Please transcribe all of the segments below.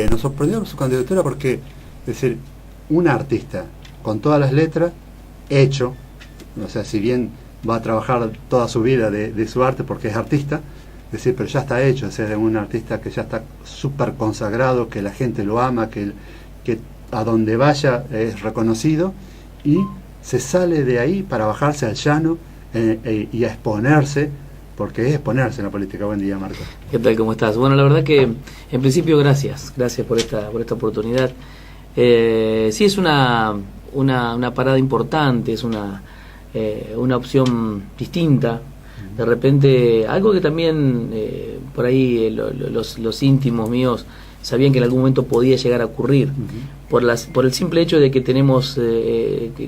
Nos sorprendió su candidatura porque, es decir, un artista con todas las letras, hecho, o sea, si bien va a trabajar toda su vida de su arte porque es artista, es decir, pero ya está hecho, o sea, es un artista que ya está súper consagrado, que la gente lo ama, que a donde vaya es reconocido, y se sale de ahí para bajarse al llano y a exponerse, porque es exponerse en la política. Buen día, Marco. ¿Qué tal? ¿Cómo estás? Bueno, la verdad que, en principio, gracias por esta oportunidad. Sí, es una parada importante, es una opción distinta. De repente, algo que también por ahí los íntimos míos sabían que en algún momento podía llegar a ocurrir, por el simple hecho de que tenemos,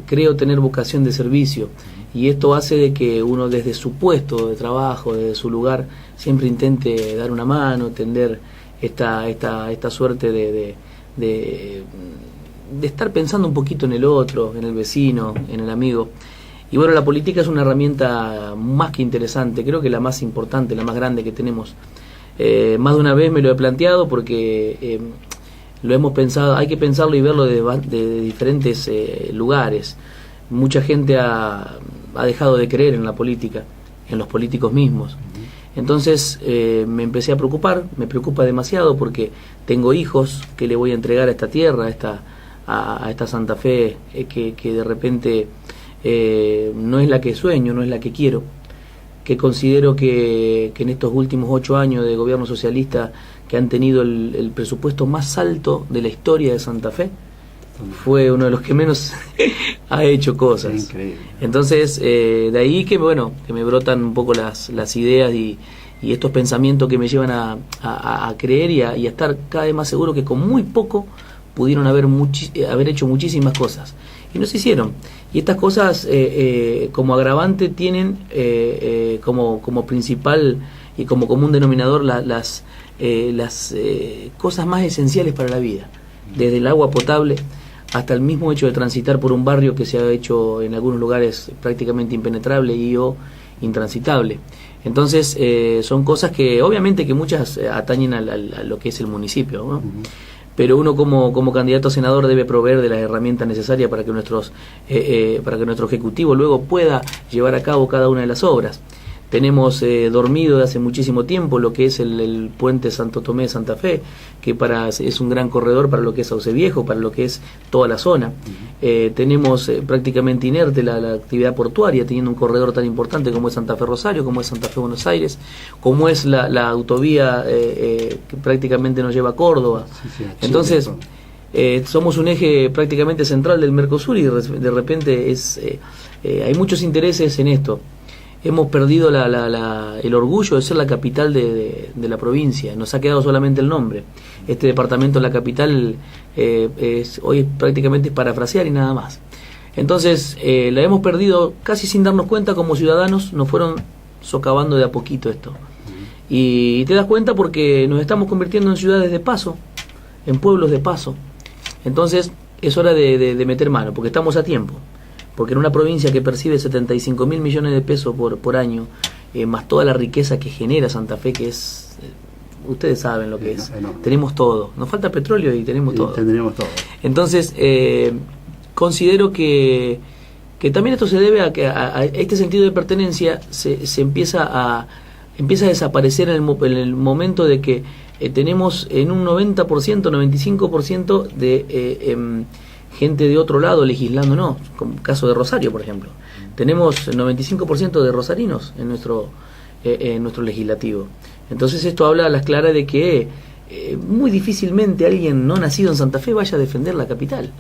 creo tener vocación de servicio, y esto hace de que uno desde su puesto de trabajo, desde su lugar, siempre intente dar una mano, tender esta suerte de estar pensando un poquito en el otro, en el vecino, en el amigo. Y bueno, la política es una herramienta más que interesante, creo que la más importante, la más grande que tenemos. Más de una vez me lo he planteado porque lo hemos pensado, hay que pensarlo y verlo de diferentes lugares. Mucha gente ha dejado de creer en la política, en los políticos mismos. Entonces me empecé a preocupar, me preocupa demasiado porque tengo hijos que le voy a entregar a esta tierra, a esta Santa Fe, que de repente no es la que sueño, no es la que quiero, que considero que en estos últimos 8 años de gobierno socialista, que han tenido el presupuesto más alto de la historia de Santa Fe, fue uno de los que menos ha hecho cosas. Increíble. Entonces, de ahí que me brotan un poco las ideas y estos pensamientos que me llevan a creer y a estar cada vez más seguro que con muy poco pudieron haber hecho muchísimas cosas y no se hicieron. Y estas cosas como agravante tienen como principal y como común denominador las cosas más esenciales para la vida, desde el agua potable hasta el mismo hecho de transitar por un barrio que se ha hecho en algunos lugares prácticamente impenetrable o intransitable. Entonces son cosas que obviamente que muchas atañen a lo que es el municipio, ¿no? Pero uno como candidato a senador debe proveer de las herramientas necesarias para que nuestro ejecutivo luego pueda llevar a cabo cada una de las obras. Tenemos dormido de hace muchísimo tiempo lo que es el puente Santo Tomé de Santa Fe, que es un gran corredor para lo que es Sauce Viejo, para lo que es toda la zona. Tenemos prácticamente inerte la actividad portuaria, teniendo un corredor tan importante como es Santa Fe Rosario, como es Santa Fe Buenos Aires, como es la autovía que prácticamente nos lleva a Córdoba. Sí, entonces, somos un eje prácticamente central del Mercosur y de repente hay muchos intereses en esto. Hemos perdido el orgullo de ser la capital de la provincia. Nos ha quedado solamente el nombre. Este departamento, la capital, hoy prácticamente es parafrasear y nada más. Entonces, la hemos perdido casi sin darnos cuenta como ciudadanos. Nos fueron socavando de a poquito esto. Y te das cuenta porque nos estamos convirtiendo en ciudades de paso, en pueblos de paso. Entonces, es hora de meter mano, porque estamos a tiempo. Porque en una provincia que percibe 75.000 millones de pesos por año, más toda la riqueza que genera Santa Fe, que es, ustedes saben lo que es, tenemos todo, nos falta petróleo y tenemos todo. Tendríamos todo. Entonces, considero que también esto se debe a que a este sentido de pertenencia se empieza a desaparecer en el momento de que tenemos en un 90%, 95% de gente de otro lado legislando, no, como el caso de Rosario, por ejemplo. Tenemos 95% de rosarinos en nuestro legislativo. Entonces esto habla a las claras de que muy difícilmente alguien no nacido en Santa Fe vaya a defender la capital.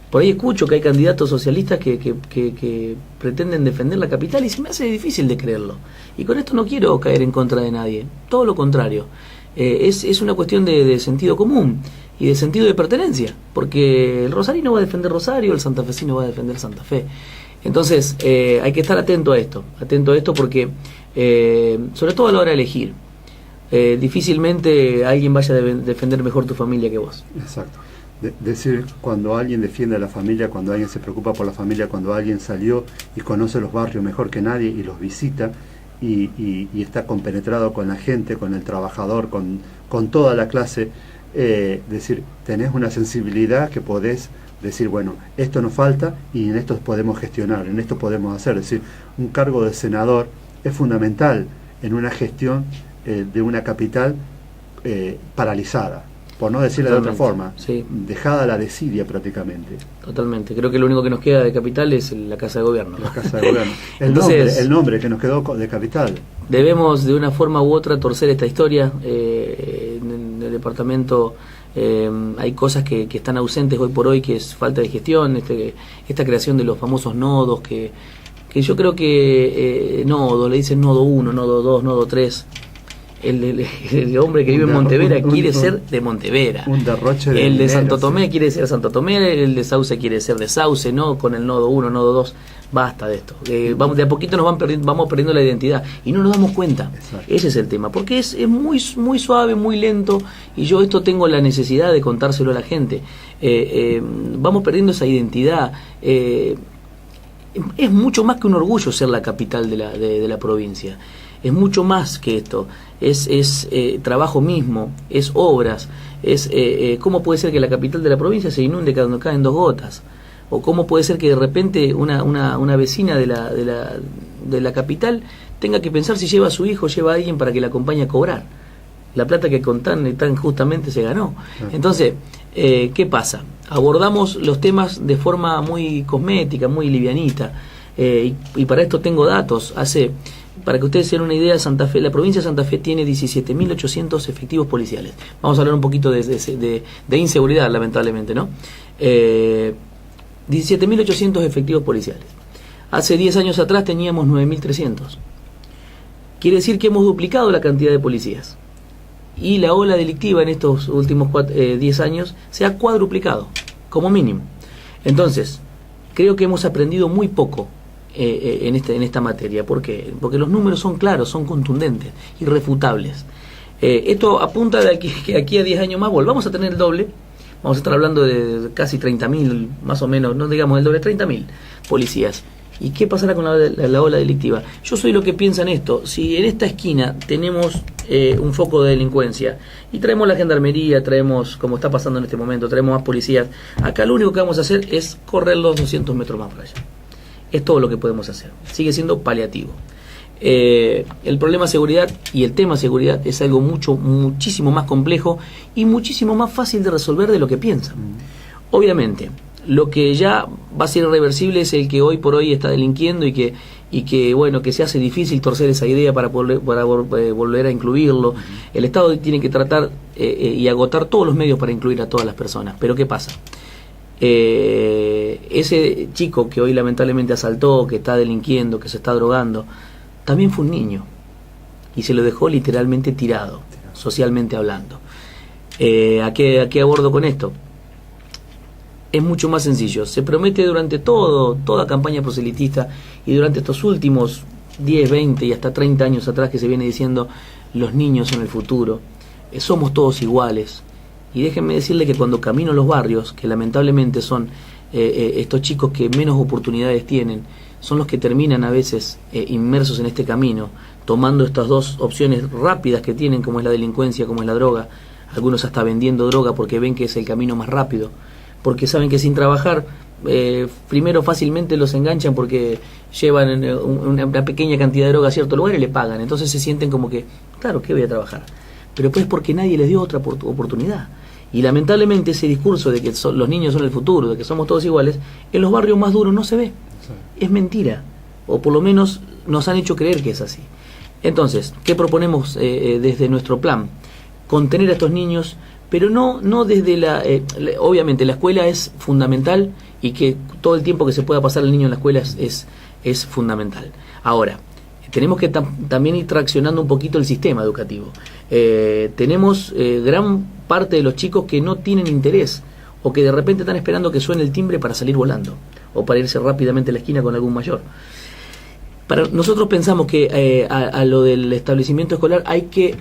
Por ahí escucho que hay candidatos socialistas que pretenden defender la capital y se me hace difícil de creerlo. Y con esto no quiero caer en contra de nadie, todo lo contrario. Es una cuestión de sentido común y de sentido de pertenencia, porque el rosarino va a defender Rosario, el santafesino va a defender Santa Fe. Entonces hay que estar atento a esto porque sobre todo a la hora de elegir, difícilmente alguien vaya a defender mejor tu familia que vos. Exacto. Decir, cuando alguien defiende a la familia, cuando alguien se preocupa por la familia, cuando alguien salió y conoce los barrios mejor que nadie y los visita y está compenetrado con la gente, con el trabajador, con toda la clase decir, tenés una sensibilidad que podés decir, bueno, esto nos falta y en esto podemos gestionar, en esto podemos hacer. Es decir, un cargo de senador es fundamental en una gestión de una capital paralizada, por no decirlo de otra forma, sí, dejada a la desidia prácticamente. Totalmente. Creo que lo único que nos queda de capital es la Casa de Gobierno. La Casa de Gobierno. Entonces, el nombre que nos quedó de capital. Debemos de una forma u otra torcer esta historia. En el departamento hay cosas que están ausentes hoy por hoy, que es falta de gestión, esta creación de los famosos nodos, que yo creo que nodo, le dicen nodo 1, nodo 2, nodo 3. El hombre que vive en Montevera quiere ser de Montevera. Un derroche de el de dinero, Santo Tomé sí. quiere ser Santo Tomé, el de Sauce quiere ser de Sauce, no con el nodo 1, nodo 2. Basta de esto. Vamos, de a poquito vamos perdiendo la identidad y no nos damos cuenta. Exacto. Ese es el tema, porque es muy suave, muy lento, y yo esto tengo la necesidad de contárselo a la gente. Vamos perdiendo esa identidad. Es mucho más que un orgullo ser la capital de la provincia. Es mucho más que esto. Es trabajo mismo, es obras, ¿cómo puede ser que la capital de la provincia se inunde cuando caen 2 gotas? ¿O cómo puede ser que de repente una vecina de la capital tenga que pensar si lleva a su hijo, lleva a alguien para que la acompañe a cobrar la plata que tan justamente se ganó? Entonces, ¿qué pasa? Abordamos los temas de forma muy cosmética, muy livianita, y para esto tengo datos. Para que ustedes se den una idea, Santa Fe, la provincia de Santa Fe tiene 17.800 efectivos policiales. Vamos a hablar un poquito de inseguridad, lamentablemente, ¿no? 17.800 efectivos policiales. Hace 10 años atrás teníamos 9.300. Quiere decir que hemos duplicado la cantidad de policías. Y la ola delictiva en estos últimos 10 años se ha cuadruplicado, como mínimo. Entonces, creo que hemos aprendido muy poco en esta materia. ¿Por qué? Porque los números son claros, son contundentes, irrefutables. Esto apunta de que aquí a 10 años más volvamos a tener el doble. Vamos a estar hablando de casi 30.000, más o menos, no digamos el doble, 30.000 policías. ¿Y qué pasará con la ola delictiva? Yo soy lo que piensa en esto. Si en esta esquina tenemos un foco de delincuencia y traemos la gendarmería, traemos, como está pasando en este momento, traemos más policías, acá lo único que vamos a hacer es correr los 200 metros más para allá. Es todo lo que podemos hacer. Sigue siendo paliativo. El problema seguridad y el tema seguridad es algo muchísimo más complejo y muchísimo más fácil de resolver de lo que piensan. Obviamente, lo que ya va a ser irreversible es el que hoy por hoy está delinquiendo y que bueno, que se hace difícil torcer esa idea para volver a incluirlo. El Estado tiene que tratar y agotar todos los medios para incluir a todas las personas. Pero ¿qué pasa? Ese chico que hoy lamentablemente asaltó, que está delinquiendo, que se está drogando, también fue un niño y se lo dejó literalmente tirado, socialmente hablando. ¿A qué abordo con esto? Es mucho más sencillo. Se promete durante toda campaña proselitista y durante estos últimos 10, 20 y hasta 30 años atrás que se viene diciendo los niños son el futuro, somos todos iguales. Y déjenme decirle que cuando camino los barrios, que lamentablemente son estos chicos que menos oportunidades tienen, son los que terminan a veces inmersos en este camino, tomando estas dos opciones rápidas que tienen, como es la delincuencia, como es la droga. Algunos hasta vendiendo droga porque ven que es el camino más rápido, porque saben que sin trabajar, primero fácilmente los enganchan porque llevan una pequeña cantidad de droga a cierto lugar y le pagan. Entonces se sienten como que, claro, ¿qué voy a trabajar? Pero pues porque nadie les dio otra oportunidad. Y lamentablemente ese discurso de que los niños son el futuro, de que somos todos iguales, en los barrios más duros no se ve. Es mentira, o por lo menos nos han hecho creer que es así. Entonces, ¿qué proponemos desde nuestro plan? Contener a estos niños, pero no desde obviamente la escuela es fundamental y que todo el tiempo que se pueda pasar el niño en la escuela es fundamental. Ahora, tenemos que también ir traccionando un poquito el sistema educativo. Tenemos gran parte de los chicos que no tienen interés o que de repente están esperando que suene el timbre para salir volando o para irse rápidamente a la esquina con algún mayor. Nosotros pensamos que a lo del establecimiento escolar hay que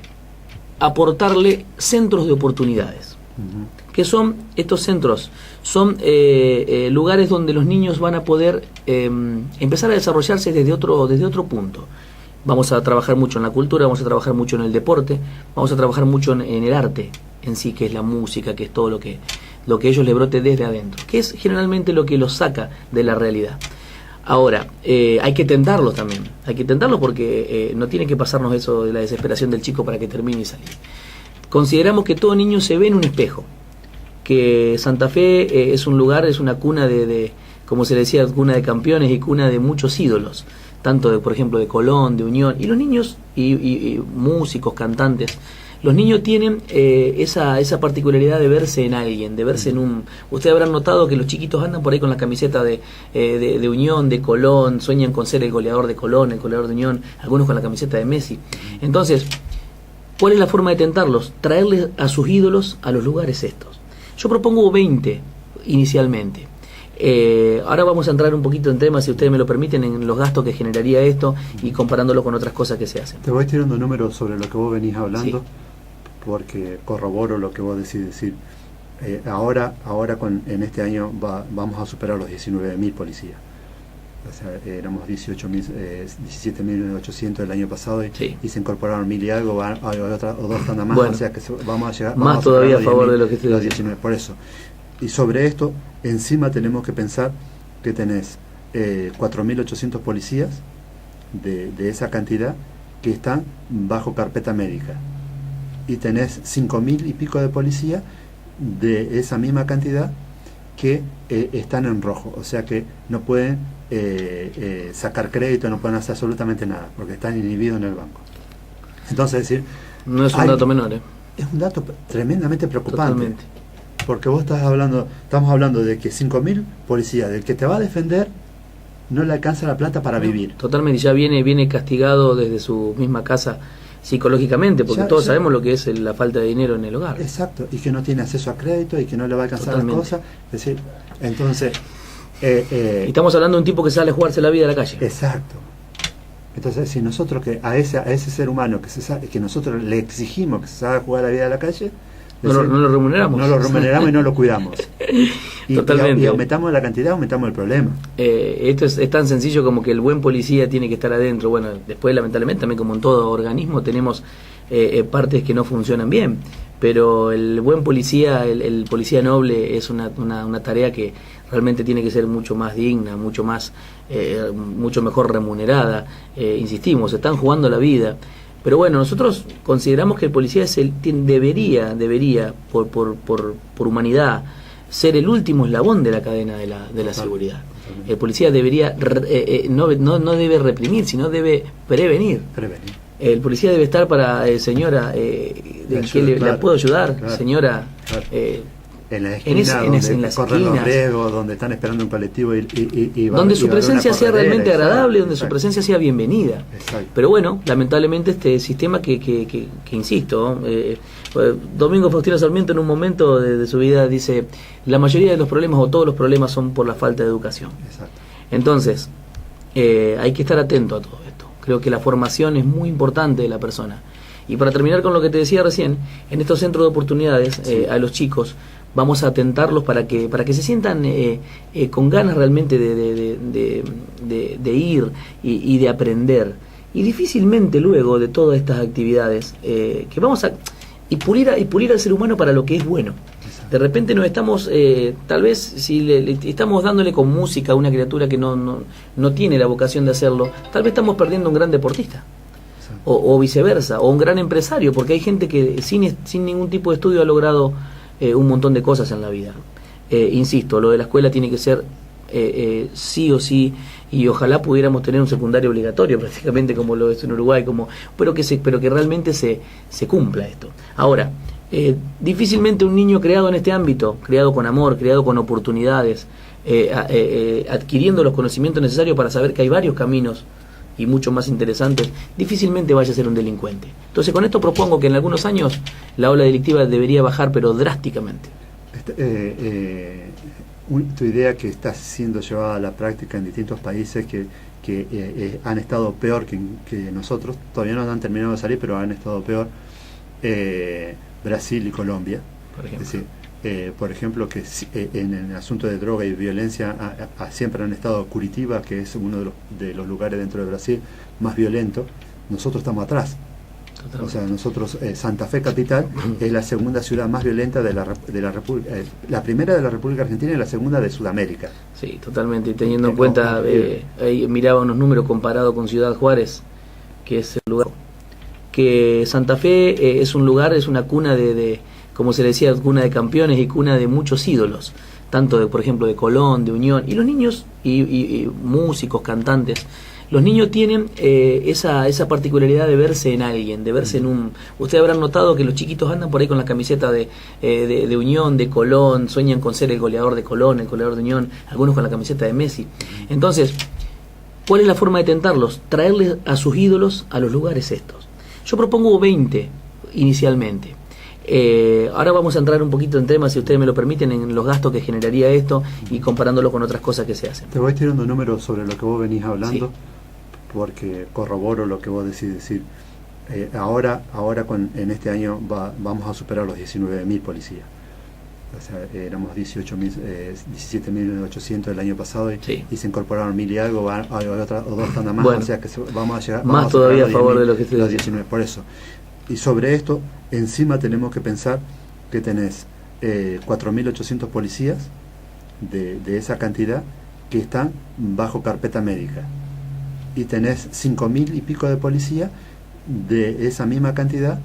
aportarle centros de oportunidades. ¿Qué son estos centros? Son lugares donde los niños van a poder empezar a desarrollarse desde otro punto. Vamos a trabajar mucho en la cultura, vamos a trabajar mucho en el deporte, vamos a trabajar mucho en el arte, en sí, que es la música, que es todo lo que ellos le brote desde adentro, que es generalmente lo que los saca de la realidad. Ahora, hay que tentarlos también, hay que tentarlos porque no tiene que pasarnos eso de la desesperación del chico para que termine y salir. Consideramos que todo niño se ve en un espejo, que Santa Fe es un lugar, es una cuna de, como se decía, cuna de campeones y cuna de muchos ídolos, tanto de, por ejemplo, de Colón, de Unión, y los niños, y músicos, cantantes, los niños tienen esa particularidad de verse en alguien, de verse en un... Ustedes habrán notado que los chiquitos andan por ahí con la camiseta de Unión, de Colón, sueñan con ser el goleador de Colón, el goleador de Unión, algunos con la camiseta de Messi. Entonces, ¿cuál es la forma de tentarlos? Traerles a sus ídolos a los lugares estos. Yo propongo 20 inicialmente. Ahora vamos a entrar un poquito en temas, si ustedes me lo permiten, en los gastos que generaría esto y comparándolo con otras cosas que se hacen. Te voy tirando números sobre lo que vos venís hablando, Sí. porque corroboro lo que vos decís decir. Ahora en este año vamos a superar los 19.000 policías. O sea, éramos 17.800 el año pasado Sí. y se incorporaron 1.000 y algo, o dos tandas más, Bueno, o sea que vamos a llegar más todavía a favor de lo que estoy los diciendo. 19, por eso. Y sobre esto, encima tenemos que pensar que tenés 4.800 policías de esa cantidad que están bajo carpeta médica. Y tenés 5.000 y pico de policías de esa misma cantidad que están en rojo. O sea que no pueden sacar crédito, no pueden hacer absolutamente nada, porque están inhibidos en el banco. Entonces, es decir, No es un dato menor, es un dato tremendamente preocupante. Totalmente. Porque vos estamos hablando de que 5.000 policías, del que te va a defender, no le alcanza la plata para vivir. Totalmente, ya viene castigado desde su misma casa psicológicamente, porque todos sabemos lo que es la falta de dinero en el hogar. Exacto, y que no tiene acceso a crédito y que no le va a alcanzar Totalmente. las cosas. Es decir, entonces... Y estamos hablando de un tipo que sale a jugarse la vida a la calle. Exacto. Entonces, si nosotros que a ese ser humano que nosotros le exigimos que se salga a jugar la vida a la calle, No lo remuneramos. No lo remuneramos y no lo cuidamos. Totalmente. Y aumentamos la cantidad, aumentamos el problema. Esto es tan sencillo como que el buen policía tiene que estar adentro. Bueno, después lamentablemente también como en todo organismo tenemos partes que no funcionan bien, pero el buen policía, el policía noble es una tarea que realmente tiene que ser mucho más digna, mucho mejor remunerada. Insistimos, están jugando la vida. Pero bueno, nosotros consideramos que el policía debería por humanidad, ser el último eslabón de la cadena de la seguridad. Totalmente. El policía debería no debe reprimir, sino debe prevenir. El policía debe estar para, señora, ¿la puedo ayudar? Claro, señora, claro. En la esquina, donde corren los riesgos, donde están esperando un colectivo donde su presencia sea realmente agradable, donde su presencia sea bienvenida. Exacto. Pero bueno, lamentablemente este sistema que insisto, Domingo Faustino Sarmiento en un momento de su vida dice, la mayoría de los problemas o todos los problemas son por la falta de educación. Exacto. Entonces, hay que estar atento a todo esto. Creo que la formación es muy importante de la persona. Y para terminar con lo que te decía recién, en estos centros de oportunidades, sí, a los chicos vamos a atentarlos para que se sientan con ganas realmente de ir y de aprender. Y difícilmente luego de todas estas actividades que vamos a pulir al ser humano para lo que es bueno. De repente nos estamos, tal vez si le estamos dándole con música a una criatura que no tiene la vocación de hacerlo, tal vez estamos perdiendo un gran deportista. O viceversa, o un gran empresario, porque hay gente que sin ningún tipo de estudio ha logrado un montón de cosas en la vida. Insisto, lo de la escuela tiene que ser sí o sí, y ojalá pudiéramos tener un secundario obligatorio prácticamente como lo es en Uruguay, pero que realmente se cumpla esto. Ahora, difícilmente un niño creado en este ámbito, creado con amor, creado con oportunidades, adquiriendo los conocimientos necesarios para saber que hay varios caminos y mucho más interesantes, difícilmente vaya a ser un delincuente. Entonces con esto propongo que en algunos años la ola delictiva debería bajar, pero drásticamente. Tu idea que está siendo llevada a la práctica en distintos países que han estado peor que nosotros, todavía no han terminado de salir, pero han estado peor, Brasil y Colombia, por ejemplo. Es decir, por ejemplo, que en el asunto de droga y violencia siempre han estado Curitiba, que es uno de los lugares dentro de Brasil más violento. Nosotros estamos atrás. Totalmente. O sea, nosotros, Santa Fe capital, es la segunda ciudad más violenta de la República, la primera de la República Argentina y la segunda de Sudamérica. Sí, totalmente. Y teniendo en cuenta, ahí miraba unos números comparados con Ciudad Juárez, que es el lugar. Que Santa Fe es un lugar, es una cuna como se le decía, cuna de campeones y cuna de muchos ídolos. Tanto, por ejemplo, de Colón, de Unión. Y los niños, y músicos, cantantes, los niños tienen esa particularidad de verse en alguien, de verse en un... Ustedes habrán notado que los chiquitos andan por ahí con la camiseta de Unión, de Colón, sueñan con ser el goleador de Colón, el goleador de Unión, algunos con la camiseta de Messi. Entonces, ¿cuál es la forma de tentarlos? Traerles a sus ídolos a los lugares estos. Yo propongo 20 inicialmente. Ahora vamos a entrar un poquito en temas, si ustedes me lo permiten, en los gastos que generaría esto y comparándolo con otras cosas que se hacen. Te voy tirando números sobre lo que vos venís hablando, sí, porque corroboro lo que vos decís decir. Ahora en este año vamos a superar los 19.000 policías. O sea, éramos 17.800 el año pasado sí, y se incorporaron 1.000 y algo, hay otra, o dos tandas más, bueno, o sea que vamos a llegar más todavía a favor de lo que estoy los diciendo. 19, por eso. Y sobre esto, encima tenemos que pensar que tenés 4.800 policías de esa cantidad que están bajo carpeta médica. Y tenés 5.000 y pico de policías de esa misma cantidad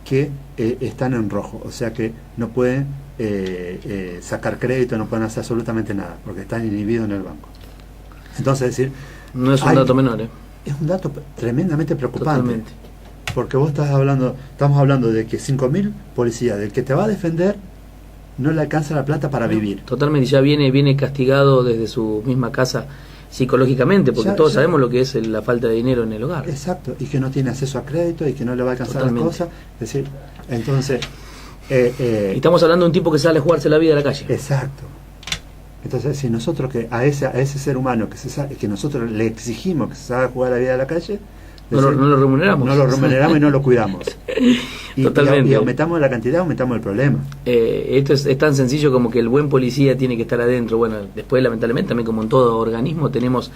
que están en rojo. O sea que no pueden sacar crédito, no pueden hacer absolutamente nada, porque están inhibidos en el banco. Entonces, es decir... No es un dato menor, Es un dato tremendamente preocupante. Totalmente. Porque vos estamos hablando de que 5.000 policías, del que te va a defender, no le alcanza la plata para vivir. Totalmente, ya viene castigado desde su misma casa psicológicamente, porque todos sabemos lo que es la falta de dinero en el hogar. Exacto, y que no tiene acceso a crédito y que no le va a alcanzar Totalmente. las cosas. Es decir, entonces... y estamos hablando de un tipo que sale a jugarse la vida a la calle. Exacto. Entonces, si nosotros a ese ser humano que nosotros le exigimos que se salga a jugar la vida a la calle, no lo remuneramos. No lo remuneramos y no lo cuidamos. Totalmente. Y aumentamos la cantidad, aumentamos el problema. Esto es tan sencillo como que el buen policía tiene que estar adentro. Bueno, después lamentablemente también como en todo organismo tenemos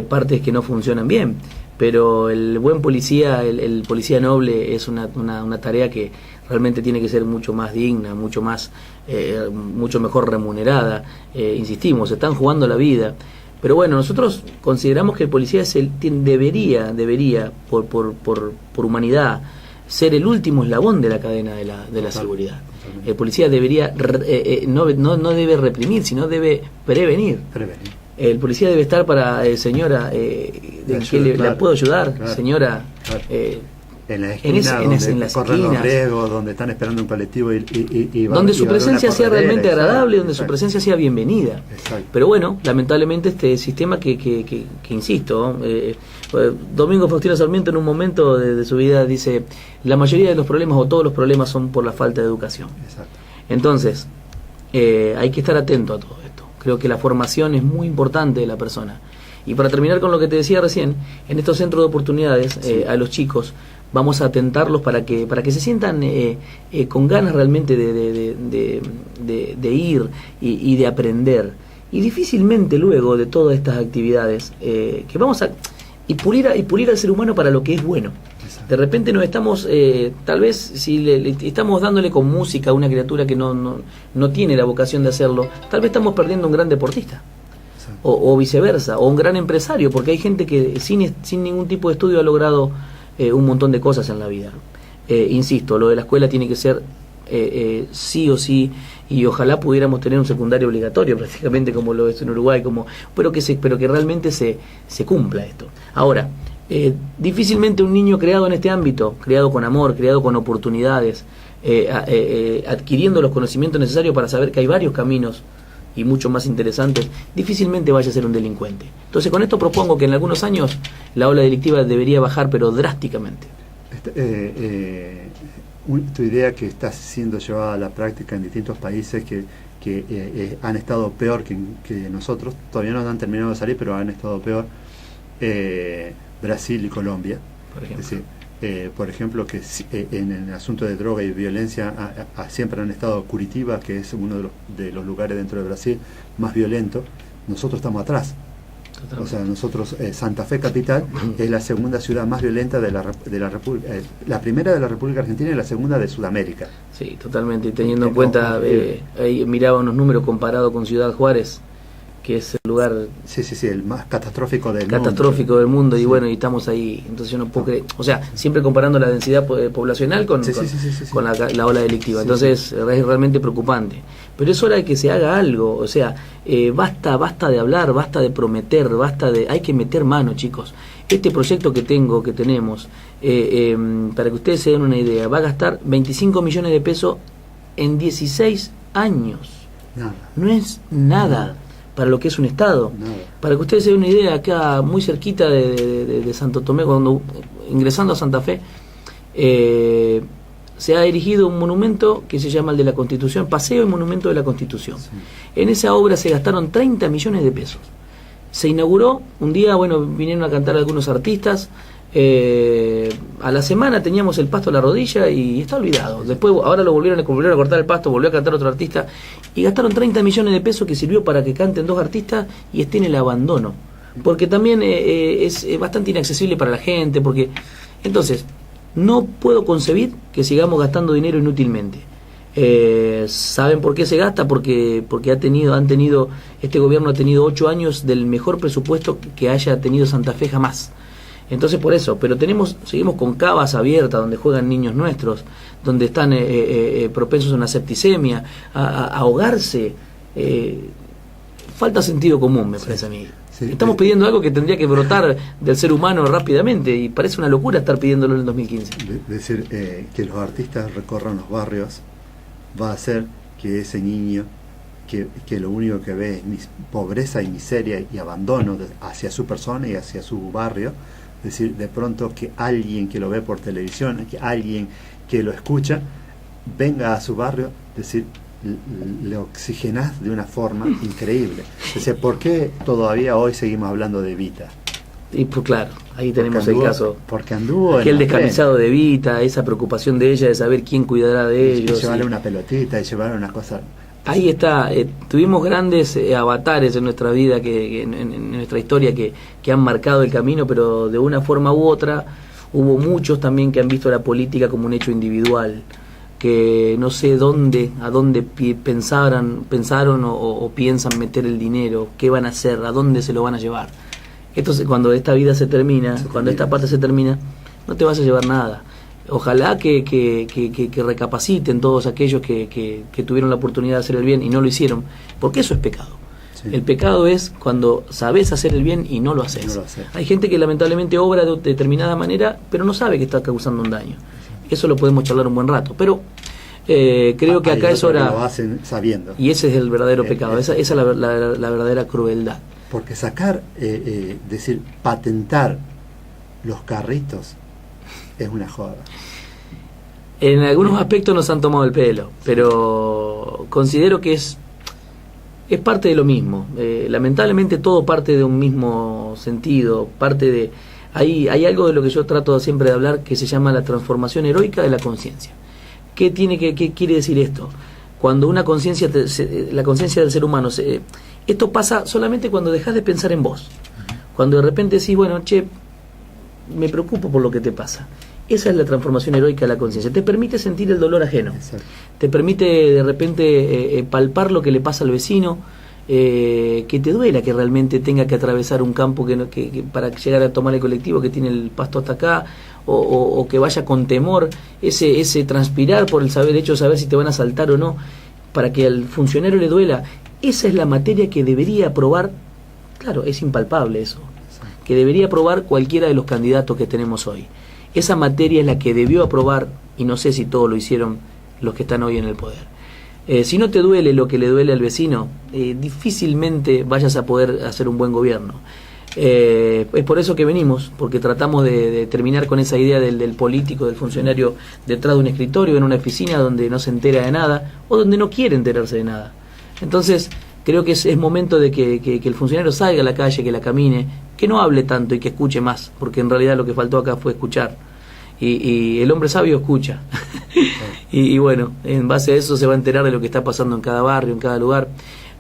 partes que no funcionan bien, pero el buen policía, el policía noble es una tarea que realmente tiene que ser mucho más digna, mucho mejor remunerada. Insistimos, se están jugando la vida. Pero bueno, nosotros consideramos que el policía debería por humanidad, ser el último eslabón de la cadena de la seguridad. Totalmente. El policía debería no debe reprimir, sino debe prevenir. El policía debe estar para, señora, ¿le puedo ayudar? Claro, señora, claro. En la esquina, donde corren los riesgos, donde están esperando un colectivo donde su presencia sea realmente agradable, donde su presencia sea bienvenida. Exacto. Pero bueno, lamentablemente este sistema que insisto, Domingo Faustino Sarmiento en un momento de su vida dice, la mayoría de los problemas o todos los problemas son por la falta de educación. Exacto. Entonces, hay que estar atento a todo esto. Creo que la formación es muy importante de la persona. Y para terminar con lo que te decía recién, en estos centros de oportunidades, a los chicos, vamos a atentarlos para que se sientan con ganas realmente de ir y de aprender. Y difícilmente luego de todas estas actividades, que vamos a pulir al ser humano para lo que es bueno. De repente nos estamos, tal vez si le estamos dándole con música a una criatura que no tiene la vocación de hacerlo, tal vez estamos perdiendo un gran deportista. O viceversa, o un gran empresario, porque hay gente que sin ningún tipo de estudio ha logrado un montón de cosas en la vida. Insisto, lo de la escuela tiene que ser sí o sí, y ojalá pudiéramos tener un secundario obligatorio prácticamente como lo es en Uruguay, pero que realmente se cumpla esto. Ahora, difícilmente un niño creado en este ámbito, criado con amor, criado con oportunidades, adquiriendo los conocimientos necesarios para saber que hay varios caminos y mucho más interesantes, difícilmente vaya a ser un delincuente. Entonces con esto propongo que en algunos años la ola delictiva debería bajar, pero drásticamente. Tu idea que está siendo llevada a la práctica en distintos países que han estado peor que nosotros, todavía no han terminado de salir, pero han estado peor, Brasil y Colombia, por ejemplo. Es decir, por ejemplo, que en el asunto de droga y violencia siempre han estado Curitiba, que es uno de los lugares dentro de Brasil más violentos. Nosotros estamos atrás. O sea, nosotros, Santa Fe capital es la segunda ciudad más violenta de la República, la primera de la República Argentina y la segunda de Sudamérica. Sí, totalmente. Y teniendo en cuenta, ahí miraba unos números comparados con Ciudad Juárez, que es el lugar sí, el más catastrófico del mundo. Sí. Y bueno, y estamos ahí. Entonces yo no puedo creer, o sea, siempre comparando la densidad poblacional con la ola delictiva. Entonces es realmente preocupante. Pero es hora de que se haga algo. O sea, basta de hablar, basta de prometer, hay que meter mano, chicos. Este proyecto que tenemos, para que ustedes se den una idea, va a gastar 25 millones de pesos en 16 años. Nada. No es nada para lo que es un Estado. Nada. Para que ustedes se den una idea, acá muy cerquita de Santo Tomé, cuando ingresando a Santa Fe, se ha erigido un monumento que se llama el de la Constitución, Paseo y Monumento de la Constitución. Sí. En esa obra se gastaron 30 millones de pesos. Se inauguró un día, bueno, vinieron a cantar algunos artistas, a la semana teníamos el pasto a la rodilla y está olvidado. Después ahora volvieron a cortar el pasto, volvió a cantar otro artista y gastaron 30 millones de pesos que sirvió para que canten dos artistas y esté en el abandono, porque también es bastante inaccesible para la gente, porque entonces no puedo concebir que sigamos gastando dinero inútilmente. ¿Saben por qué se gasta? Porque este gobierno ha tenido 8 años del mejor presupuesto que haya tenido Santa Fe jamás. Entonces por eso, pero seguimos con cavas abiertas donde juegan niños nuestros, donde están propensos a una septicemia, a ahogarse. Falta sentido común, me parece a mí. Sí, estamos pidiendo algo que tendría que brotar del ser humano rápidamente y parece una locura estar pidiéndolo en el 2015. Decir que los artistas recorran los barrios va a hacer que ese niño que lo único que ve es pobreza y miseria y abandono hacia su persona y hacia su barrio. Es decir, de pronto que alguien que lo ve por televisión, que alguien que lo escucha, venga a su barrio, es decir, le oxigenás de una forma increíble. Es decir, ¿por qué todavía hoy seguimos hablando de Evita? Y pues claro, ahí tenemos el caso. Porque anduvo aquel descamisado de Evita, esa preocupación de ella de saber quién cuidará de ellos. Y llevarle una pelotita y llevarle una cosa. Ahí está, tuvimos grandes avatares en nuestra vida, en nuestra historia que han marcado el camino, pero de una forma u otra hubo muchos también que han visto la política como un hecho individual, que no sé a dónde pensaron o piensan meter el dinero, qué van a hacer, a dónde se lo van a llevar. Entonces cuando esta vida se termina, esta parte se termina, no te vas a llevar nada. Ojalá que recapaciten todos aquellos que tuvieron la oportunidad de hacer el bien y no lo hicieron, porque eso es pecado. Sí. El pecado es cuando sabes hacer el bien y no lo haces. Hay gente que lamentablemente obra de determinada manera, pero no sabe que está causando un daño. Eso lo podemos charlar un buen rato, pero creo que acá es hora. Lo hacen sabiendo. Y ese es el verdadero pecado, esa es la verdadera crueldad. Porque decir, patentar los carritos es una joda. En algunos aspectos nos han tomado el pelo, pero considero que es parte de lo mismo. Lamentablemente todo parte de un mismo sentido, hay algo de lo que yo trato siempre de hablar que se llama la transformación heroica de la conciencia. ¿Qué quiere decir esto? Cuando una conciencia, la conciencia del ser humano, esto pasa solamente cuando dejas de pensar en vos. Cuando de repente decís, bueno, me preocupo por lo que te pasa. Esa es la transformación heroica de la conciencia. Te permite sentir el dolor ajeno. Exacto. Te permite de repente palpar lo que le pasa al vecino, que te duela que realmente tenga que atravesar un campo que para llegar a tomar el colectivo que tiene el pasto hasta acá, o que vaya con temor, ese transpirar por el hecho de saber si te van a asaltar o no, para que al funcionario le duela. Esa es la materia que debería aprobar, claro, es impalpable eso, que debería aprobar cualquiera de los candidatos que tenemos hoy. Esa materia es la que debió aprobar, y no sé si todos lo hicieron los que están hoy en el poder. Si no te duele lo que le duele al vecino, difícilmente vayas a poder hacer un buen gobierno. Es por eso que venimos, porque tratamos de terminar con esa idea del político, del funcionario detrás de un escritorio, en una oficina donde no se entera de nada, o donde no quiere enterarse de nada. Entonces creo que es momento de que el funcionario salga a la calle, que la camine, que no hable tanto y que escuche más, porque en realidad lo que faltó acá fue escuchar, y el hombre sabio escucha. y bueno, en base a eso se va a enterar de lo que está pasando en cada barrio, en cada lugar.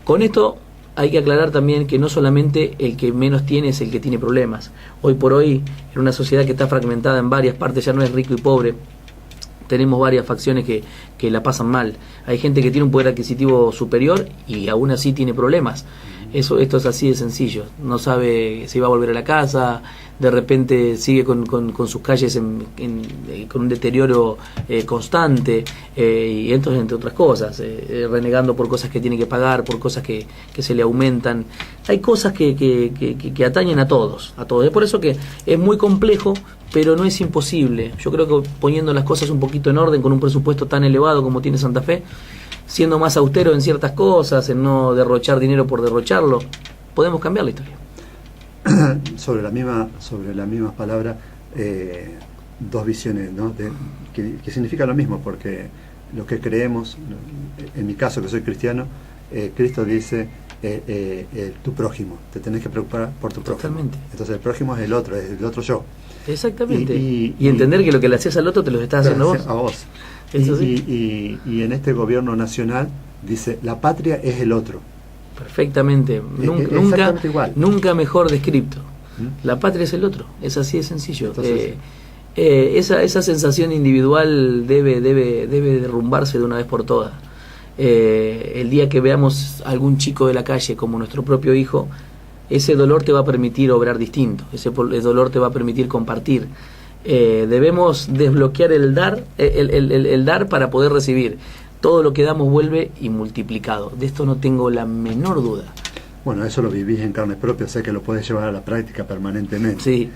Con esto hay que aclarar también que no solamente el que menos tiene es el que tiene problemas. Hoy por hoy, en una sociedad que está fragmentada en varias partes, ya no es rico y pobre, tenemos varias facciones que la pasan mal. Hay gente que tiene un poder adquisitivo superior y aún así tiene problemas. Esto es así de sencillo. No sabe si va a volver a la casa, de repente sigue con sus calles con un deterioro constante, y entonces, entre otras cosas, renegando por cosas que tiene que pagar, por cosas que se le aumentan. Hay cosas que atañen a todos. Es por eso que es muy complejo, pero no es imposible. Yo creo que poniendo las cosas un poquito en orden, con un presupuesto tan elevado como tiene Santa Fe, siendo más austero en ciertas cosas, en no derrochar dinero por derrocharlo, podemos cambiar la historia. Sobre la misma palabra, dos visiones, ¿no? que significan lo mismo, porque lo que creemos, en mi caso que soy cristiano, Cristo dice tu prójimo, te tenés que preocupar por tu prójimo. Totalmente. Entonces el prójimo es el otro yo. Exactamente. Y entender que lo que le haces al otro te lo estás haciendo a vos. Y en este gobierno nacional dice, la patria es el otro. Perfectamente. Nunca mejor descrito. La patria es el otro. Es así de sencillo. Entonces, esa sensación individual debe derrumbarse de una vez por todas. El día que veamos a algún chico de la calle como nuestro propio hijo, ese dolor te va a permitir obrar distinto. Ese dolor te va a permitir compartir. Debemos desbloquear el dar para poder recibir. Todo lo que damos vuelve y multiplicado. De esto no tengo la menor duda. Bueno, eso lo vivís en carne propia, sé que lo podés llevar a la práctica permanentemente. Sí.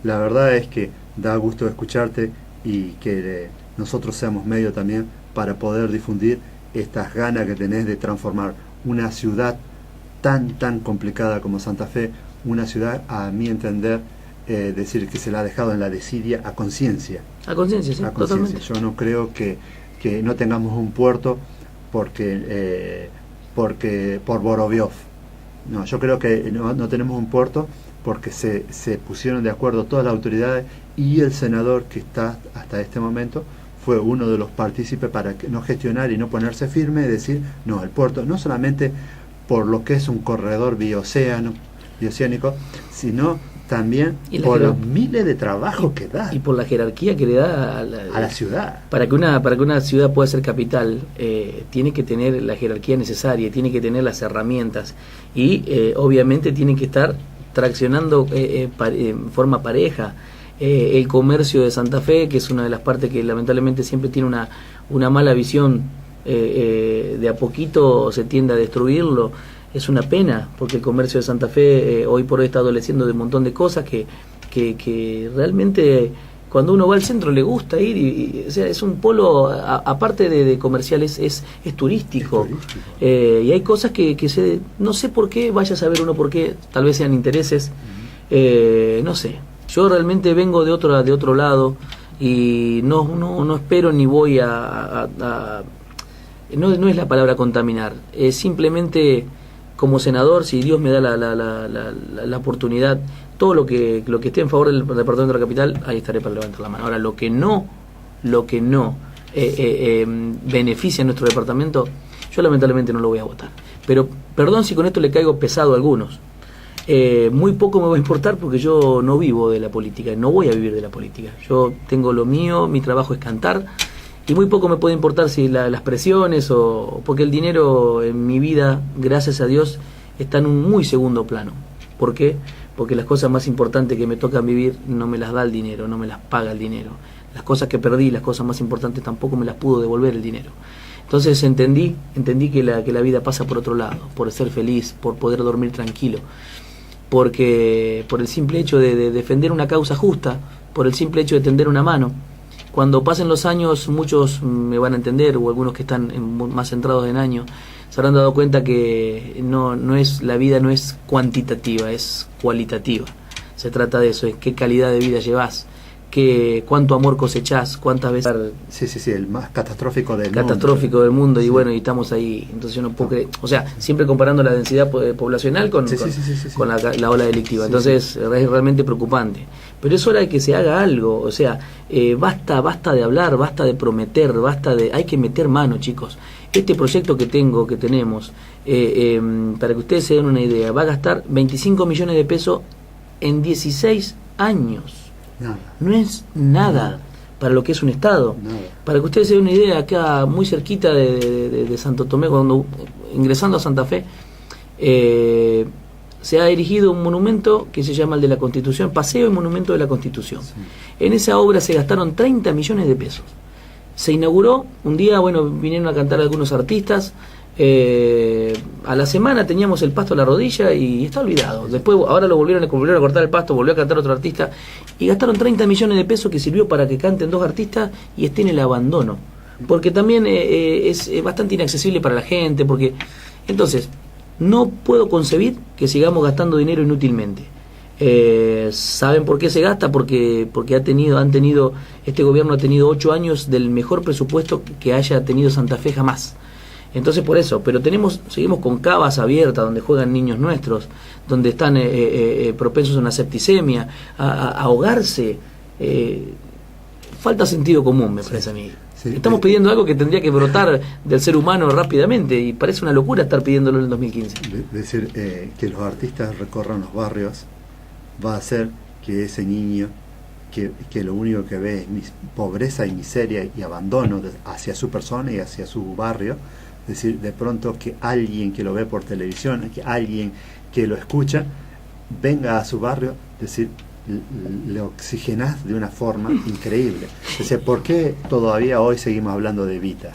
La verdad es que da gusto escucharte y que nosotros seamos medio también para poder difundir estas ganas que tenés de transformar una ciudad tan complicada como Santa Fe, una ciudad, a mi entender, decir que se la ha dejado en la desidia a conciencia. A conciencia, sí, totalmente. Yo no creo que no tengamos un puerto porque por Boroviov. No, yo creo que no tenemos un puerto porque se pusieron de acuerdo todas las autoridades, y el senador que está hasta este momento fue uno de los partícipes para no gestionar y no ponerse firme y decir, no, el puerto, no solamente por lo que es un corredor bioceánico, sino también por los miles de trabajos que da. Y por la jerarquía que le da a la ciudad. Para que una ciudad pueda ser capital, tiene que tener la jerarquía necesaria, tiene que tener las herramientas, y obviamente tiene que estar traccionando en forma pareja. El comercio de Santa Fe, que es una de las partes que lamentablemente siempre tiene una mala visión, de a poquito se tiende a destruirlo. Es una pena, porque el comercio de Santa Fe hoy por hoy está adoleciendo de un montón de cosas que realmente cuando uno va al centro le gusta ir, o sea, es un polo, aparte de comercial, es turístico. Y hay cosas que no sé por qué, vaya a saber uno por qué, tal vez sean intereses, no sé. Yo realmente vengo de otro lado y no espero ni voy no es la palabra contaminar, es simplemente, como senador, si Dios me da la oportunidad, todo lo que esté en favor del departamento de la capital, ahí estaré para levantar la mano. Ahora, lo que no beneficia a nuestro departamento, yo lamentablemente no lo voy a votar. Pero perdón si con esto le caigo pesado a algunos. Muy poco me va a importar, porque yo no vivo de la política, no voy a vivir de la política. Yo tengo lo mío, mi trabajo es cantar, y muy poco me puede importar si las presiones porque el dinero en mi vida, gracias a Dios, está en un muy segundo plano. ¿Por qué? Porque las cosas más importantes que me tocan vivir no me las da el dinero, no me las paga el dinero. Las cosas que perdí, las cosas más importantes, tampoco me las pudo devolver el dinero. Entonces entendí que la vida pasa por otro lado, por ser feliz, por poder dormir tranquilo, porque por el simple hecho de defender una causa justa, por el simple hecho de tender una mano. Cuando pasen los años, muchos me van a entender, o algunos que están más centrados en años, se habrán dado cuenta que la vida no es cuantitativa, es cualitativa. Se trata de eso, es qué calidad de vida llevas, cuánto amor cosechás, cuántas veces... Sí, el más catastrófico del mundo. Sí. Y bueno, y estamos ahí. Entonces yo no puedo creer, o sea, siempre comparando la densidad poblacional con la ola delictiva. Entonces es realmente preocupante. pero es hora de que se haga algo. O sea, basta de hablar, basta de prometer, hay que meter mano, chicos. Este proyecto que tenemos, para que ustedes se den una idea, va a gastar 25 millones de pesos en 16 años. Nada. No es nada para lo que es un Estado. Nada. Para que ustedes se den una idea, acá muy cerquita de Santo Tomé, cuando ingresando a Santa Fe, se ha erigido un monumento que se llama el de la Constitución, Paseo y Monumento de la Constitución. Sí. En esa obra se gastaron 30 millones de pesos. Se inauguró un día, vinieron a cantar algunos artistas, a la semana teníamos el pasto a la rodilla y está olvidado. Después ahora volvieron a cortar el pasto, volvió a cantar otro artista y gastaron 30 millones de pesos que sirvió para que canten 2 artistas y esté en el abandono. Porque también es bastante inaccesible para la gente, porque entonces no puedo concebir que sigamos gastando dinero inútilmente. ¿Saben por qué se gasta? Porque este gobierno ha tenido 8 años del mejor presupuesto que haya tenido Santa Fe jamás. Entonces por eso, pero seguimos con cavas abiertas donde juegan niños nuestros, donde están propensos a una septicemia, a ahogarse. Falta sentido común, me parece a mí. Sí, estamos pidiendo algo que tendría que brotar del ser humano rápidamente y parece una locura estar pidiéndolo en el 2015. Decir que los artistas recorran los barrios va a hacer que ese niño que lo único que ve es pobreza y miseria y abandono hacia su persona y hacia su barrio, es decir, de pronto que alguien que lo ve por televisión, que alguien que lo escucha, venga a su barrio, es decir, le oxigenás de una forma increíble. O sea, ¿por qué todavía hoy seguimos hablando de Evita?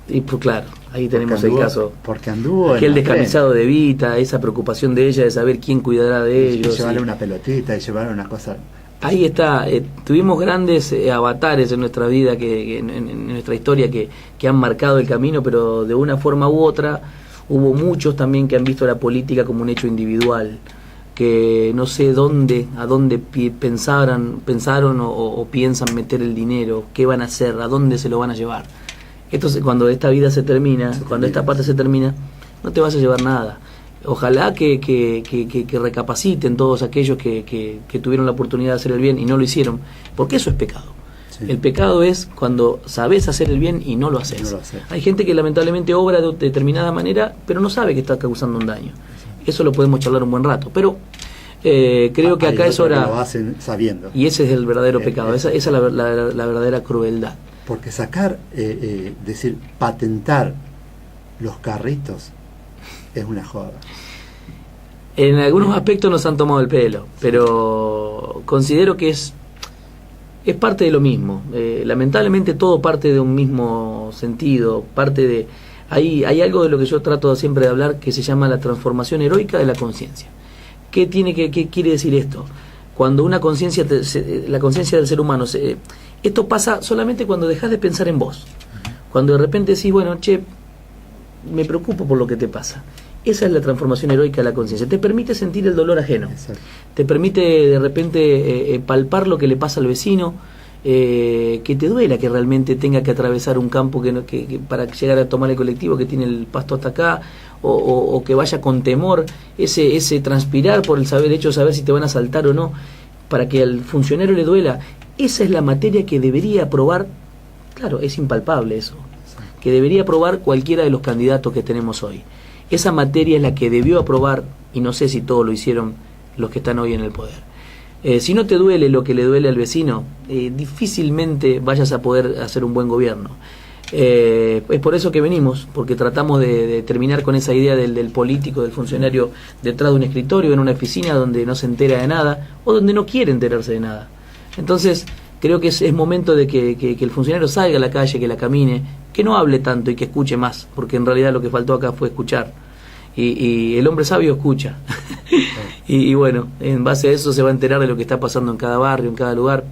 Y pues claro, ahí tenemos el caso. Porque anduvo aquel descamisado de Evita, esa preocupación de ella de saber quién cuidará de ellos. Y llevarle una pelotita y llevarle una cosa. Ahí está, tuvimos grandes avatares en nuestra vida, en nuestra historia, que han marcado el camino, pero de una forma u otra hubo muchos también que han visto la política como un hecho individual, que no sé a dónde pensaron o piensan meter el dinero, qué van a hacer, a dónde se lo van a llevar. Entonces, cuando esta vida se termina, cuando esta parte se termina, no te vas a llevar nada. Ojalá que recapaciten todos aquellos que tuvieron la oportunidad de hacer el bien y no lo hicieron, porque eso es pecado. Sí. El pecado es cuando sabes hacer el bien y no lo haces. Hay gente que lamentablemente obra de determinada manera, pero no sabe que está causando un daño. Eso lo podemos charlar un buen rato, pero creo que acá es hora. Lo hacen sabiendo. Y ese es el verdadero pecado, esa es la verdadera crueldad. Porque decir, patentar los carritos es una joda. En algunos aspectos nos han tomado el pelo, pero considero que es parte de lo mismo. Lamentablemente todo parte de un mismo sentido, hay algo de lo que yo trato siempre de hablar que se llama la transformación heroica de la conciencia. ¿Qué quiere decir esto? Cuando una conciencia, la conciencia del ser humano, esto pasa solamente cuando dejas de pensar en vos. Cuando de repente decís, me preocupo por lo que te pasa. Esa es la transformación heroica de la conciencia. Te permite sentir el dolor ajeno. Exacto. Te permite de repente palpar lo que le pasa al vecino, que te duela que realmente tenga que atravesar un campo que para llegar a tomar el colectivo que tiene el pasto hasta acá, o que vaya con temor, ese transpirar por el hecho de saber si te van a asaltar o no, para que al funcionario le duela. Esa es la materia que debería aprobar, claro, es impalpable eso, que debería aprobar cualquiera de los candidatos que tenemos hoy. Esa materia es la que debió aprobar, y no sé si todos lo hicieron los que están hoy en el poder. Si no te duele lo que le duele al vecino, difícilmente vayas a poder hacer un buen gobierno. Es por eso que venimos, porque tratamos de terminar con esa idea del político, del funcionario detrás de un escritorio, en una oficina donde no se entera de nada, o donde no quiere enterarse de nada. Entonces, creo que es momento de que el funcionario salga a la calle, que la camine, que no hable tanto y que escuche más, porque en realidad lo que faltó acá fue escuchar. Y el hombre sabio escucha. y bueno, en base a eso se va a enterar de lo que está pasando en cada barrio, en cada lugar.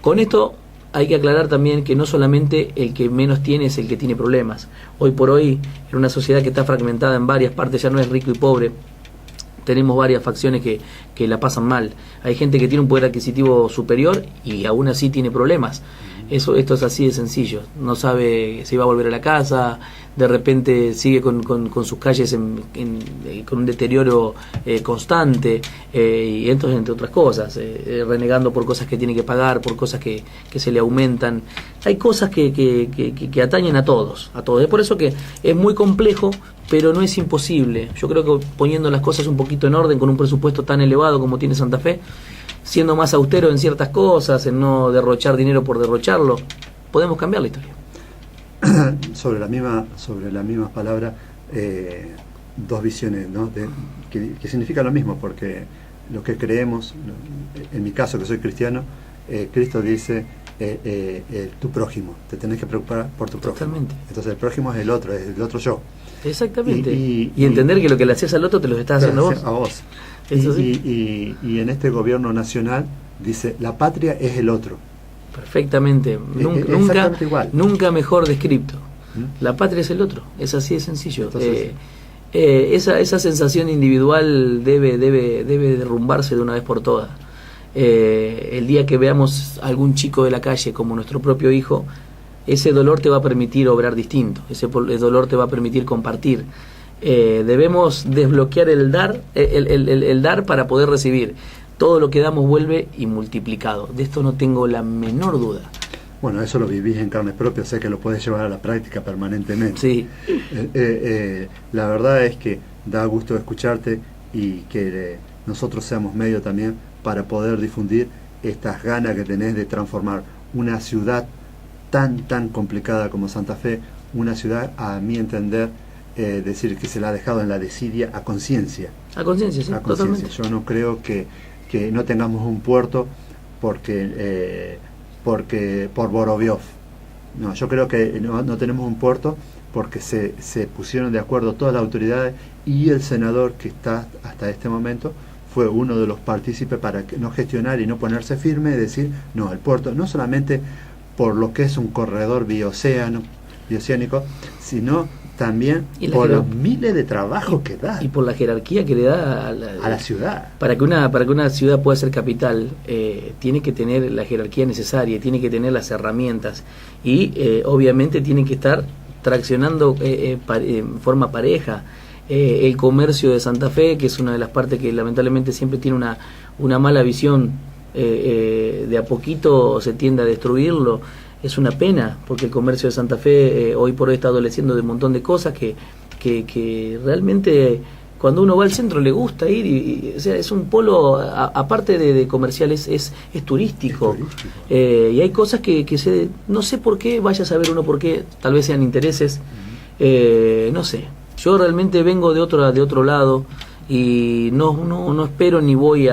Con esto hay que aclarar también que no solamente el que menos tiene es el que tiene problemas. Hoy por hoy, en una sociedad que está fragmentada en varias partes, ya no es rico y pobre, tenemos varias facciones que la pasan mal. Hay gente que tiene un poder adquisitivo superior y aún así tiene problemas. Esto es así de sencillo. No sabe si va a volver a la casa, de repente sigue con sus calles con un deterioro constante, y entonces, entre otras cosas, renegando por cosas que tiene que pagar, por cosas que se le aumentan. Hay cosas que atañen a todos. Es por eso que es muy complejo, pero no es imposible. Yo creo que poniendo las cosas un poquito en orden, con un presupuesto tan elevado como tiene Santa Fe, siendo más austero en ciertas cosas, en no derrochar dinero por derrocharlo, podemos cambiar la historia. Sobre las mismas palabras, dos visiones, ¿no? que significan lo mismo, porque lo que creemos, en mi caso que soy cristiano, Cristo dice tu prójimo, te tenés que preocupar por tu prójimo. Totalmente. Entonces el prójimo es el otro yo. Exactamente. Y entender que lo que le haces al otro te lo estás haciendo vos. A vos. Eso y en este gobierno nacional dice la patria es el otro. Perfectamente. Nunca mejor descrito. La patria es el otro. Es así de sencillo. Entonces, esa sensación individual debe derrumbarse de una vez por todas. El día que veamos a algún chico de la calle como nuestro propio hijo, ese dolor te va a permitir obrar distinto. Ese dolor te va a permitir compartir. Debemos desbloquear el dar para poder recibir. Todo lo que damos vuelve y multiplicado. De esto no tengo la menor duda. Bueno, eso lo vivís en carne propia, sé que lo puedes llevar a la práctica permanentemente. Sí. La verdad es que da gusto escucharte y que nosotros seamos medio también para poder difundir estas ganas que tenés de transformar una ciudad tan complicada como Santa Fe, una ciudad, a mi entender, decir que se la ha dejado en la desidia a conciencia. A conciencia, sí, totalmente. Yo no creo que no tengamos un puerto porque por Boroviov. No, yo creo que no tenemos un puerto porque se pusieron de acuerdo todas las autoridades, y el senador que está hasta este momento fue uno de los partícipes para no gestionar y no ponerse firme y decir, no, el puerto, no solamente por lo que es un corredor bioceánico, sino también por los miles de trabajos que da. Y por la jerarquía que le da a la ciudad. Para que una ciudad pueda ser capital, tiene que tener la jerarquía necesaria, tiene que tener las herramientas, y obviamente tiene que estar traccionando en forma pareja. El comercio de Santa Fe, que es una de las partes que lamentablemente siempre tiene una mala visión, de a poquito se tiende a destruirlo. Es una pena, porque el comercio de Santa Fe hoy por hoy está adoleciendo de un montón de cosas que realmente cuando uno va al centro le gusta ir, o sea, es un polo, aparte de comercial, es turístico. Y hay cosas que no sé por qué, vaya a saber uno por qué, tal vez sean intereses, no sé. Yo realmente vengo de otro lado y no espero ni voy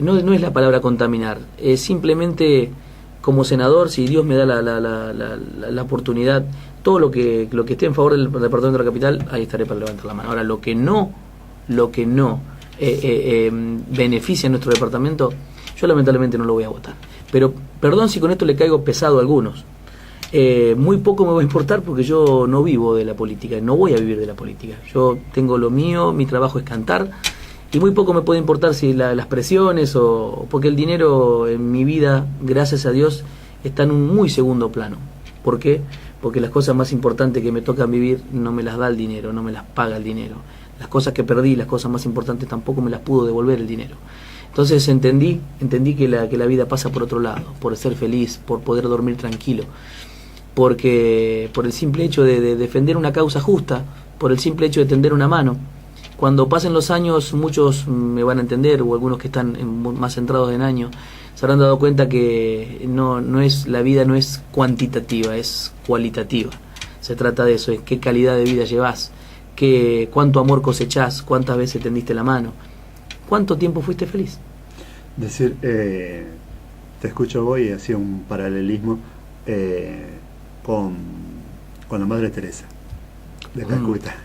no es la palabra contaminar, es simplemente como senador, si Dios me da la oportunidad, todo lo que esté en favor del departamento de la capital, ahí estaré para levantar la mano. Ahora, lo que no beneficia a nuestro departamento, yo lamentablemente no lo voy a votar. Pero perdón si con esto le caigo pesado a algunos. Muy poco me va a importar, porque yo no vivo de la política, no voy a vivir de la política. Yo tengo lo mío, mi trabajo es cantar, y muy poco me puede importar si las presiones porque el dinero en mi vida, gracias a Dios, está en un muy segundo plano. ¿Por qué? Porque las cosas más importantes que me tocan vivir no me las da el dinero, no me las paga el dinero. Las cosas que perdí, las cosas más importantes, tampoco me las pudo devolver el dinero. Entonces entendí que la vida pasa por otro lado, por ser feliz, por poder dormir tranquilo, porque por el simple hecho de defender una causa justa, por el simple hecho de tender una mano. Cuando pasen los años, muchos me van a entender, o algunos que están más centrados en años, se habrán dado cuenta que la vida no es cuantitativa, es cualitativa. Se trata de eso, es qué calidad de vida llevas, cuánto amor cosechás, cuántas veces tendiste la mano, cuánto tiempo fuiste feliz. Decir, te escucho vos y hacía un paralelismo con la Madre Teresa de Calcuta.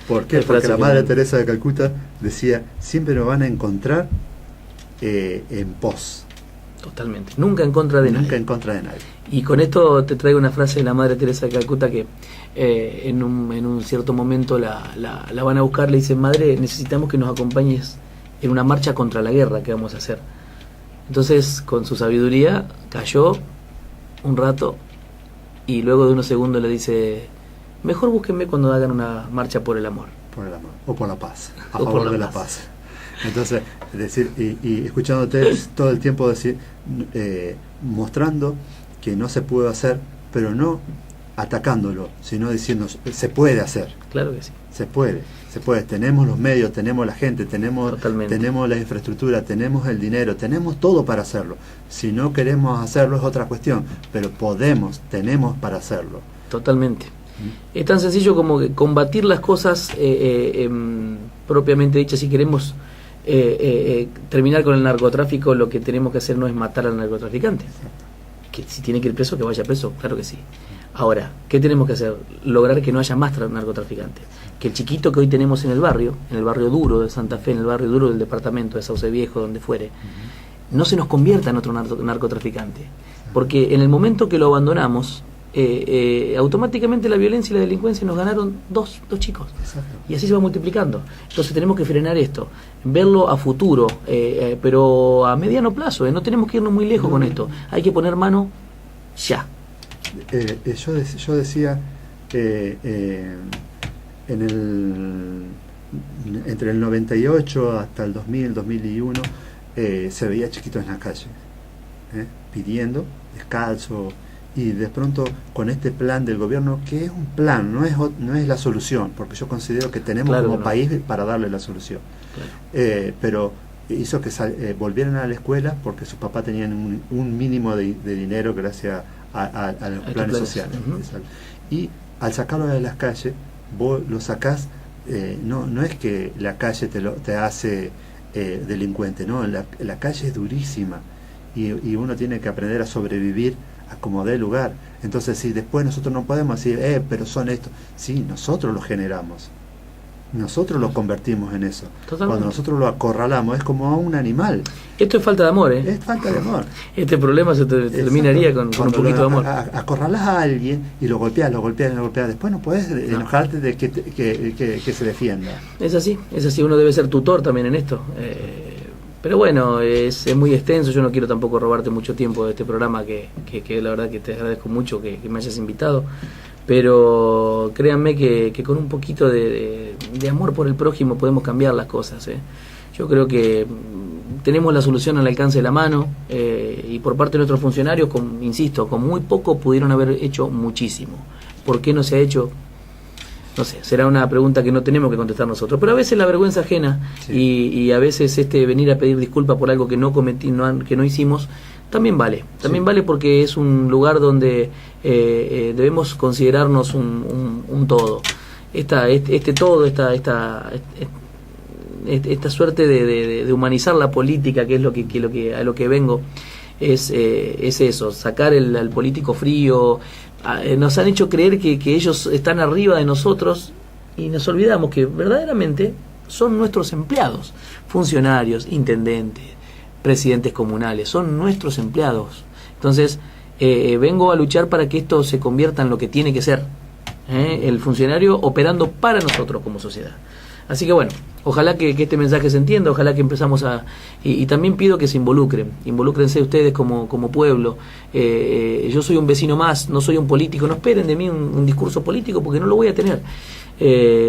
¿Por qué? Porque la Madre Teresa de Calcuta decía, siempre nos van a encontrar en pos. Totalmente, nunca en contra de nadie. Nunca en contra de nadie. Y con esto te traigo una frase de la Madre Teresa de Calcuta que en un cierto momento la van a buscar, le dicen, Madre, necesitamos que nos acompañes en una marcha contra la guerra que vamos a hacer. Entonces, con su sabiduría, cayó un rato y luego de unos segundos le dice: mejor búsquenme cuando hagan una marcha por el amor. Por el amor, o por la paz, a O favor por de la la paz. paz. Entonces, es decir, y escuchándote todo el tiempo decir, mostrando que no se puede hacer, pero no atacándolo, sino diciendo, se puede hacer. Claro que sí. Se puede. Tenemos los medios, tenemos la gente, tenemos la infraestructura, tenemos el dinero, tenemos todo para hacerlo. Si no queremos hacerlo es otra cuestión, pero tenemos para hacerlo. Totalmente. Es tan sencillo como que combatir las cosas propiamente dichas. Si queremos terminar con el narcotráfico, lo que tenemos que hacer no es matar al narcotraficante. Que si tiene que ir preso, que vaya preso, claro que sí. Ahora, ¿qué tenemos que hacer? Lograr que no haya más narcotraficantes. Que el chiquito que hoy tenemos en el barrio duro de Santa Fe, en el barrio duro del departamento de Sauce Viejo, donde fuere, no se nos convierta en otro narcotraficante. Porque en el momento que lo abandonamos, automáticamente la violencia y la delincuencia nos ganaron dos chicos. Exacto. Y así se va multiplicando. Entonces tenemos que frenar esto, verlo a futuro, pero a mediano plazo. No tenemos que irnos muy lejos con esto. Hay que poner mano ya. Yo decía entre el 98 hasta el 2000, 2001 se veía chiquitos en la calle pidiendo, descalzo, y de pronto con este plan del gobierno, que es un plan, no es la solución, porque yo considero que tenemos como país para darle la solución, pero hizo que volvieran a la escuela porque sus papás tenían un mínimo de dinero gracias a los planes sociales. Y al sacarlo de las calles, vos lo sacás, no es que la calle te hace delincuente, no, la calle es durísima y uno tiene que aprender a sobrevivir a como dé lugar. Entonces, si después nosotros no podemos decir, pero son estos, sí, nosotros lo generamos, nosotros lo convertimos en eso. Totalmente. Cuando nosotros lo acorralamos es como a un animal. Esto es falta de amor, es falta de amor. Este problema se terminaría con un poquito de amor. Acorralás a alguien y lo golpeas, después no puedes enojarte de que se defienda. Es así, uno debe ser tutor también en esto. Pero bueno, es muy extenso. Yo no quiero tampoco robarte mucho tiempo de este programa, que la verdad que te agradezco mucho que me hayas invitado. Pero créanme que con un poquito de amor por el prójimo podemos cambiar las cosas. Yo creo que tenemos la solución al alcance de la mano, y por parte de nuestros funcionarios, insisto, con muy poco pudieron haber hecho muchísimo. ¿Por qué no se ha hecho? No sé, será una pregunta que no tenemos que contestar nosotros, pero a veces la vergüenza ajena, sí, y a veces venir a pedir disculpas por algo que no cometí, que no hicimos, también vale, sí, vale, porque es un lugar donde debemos considerarnos un todo. Esta suerte de humanizar la política, que es a lo que vengo, es eso, sacar al político frío. Nos han hecho creer que ellos están arriba de nosotros y nos olvidamos que verdaderamente son nuestros empleados, funcionarios, intendentes, presidentes comunales, son nuestros empleados. Entonces vengo a luchar para que esto se convierta en lo que tiene que ser, el funcionario operando para nosotros como sociedad. Así que bueno, ojalá que este mensaje se entienda, ojalá que empezamos y también pido que se involúcrense ustedes como pueblo. Yo soy un vecino más, no soy un político, no esperen de mí un discurso político porque no lo voy a tener.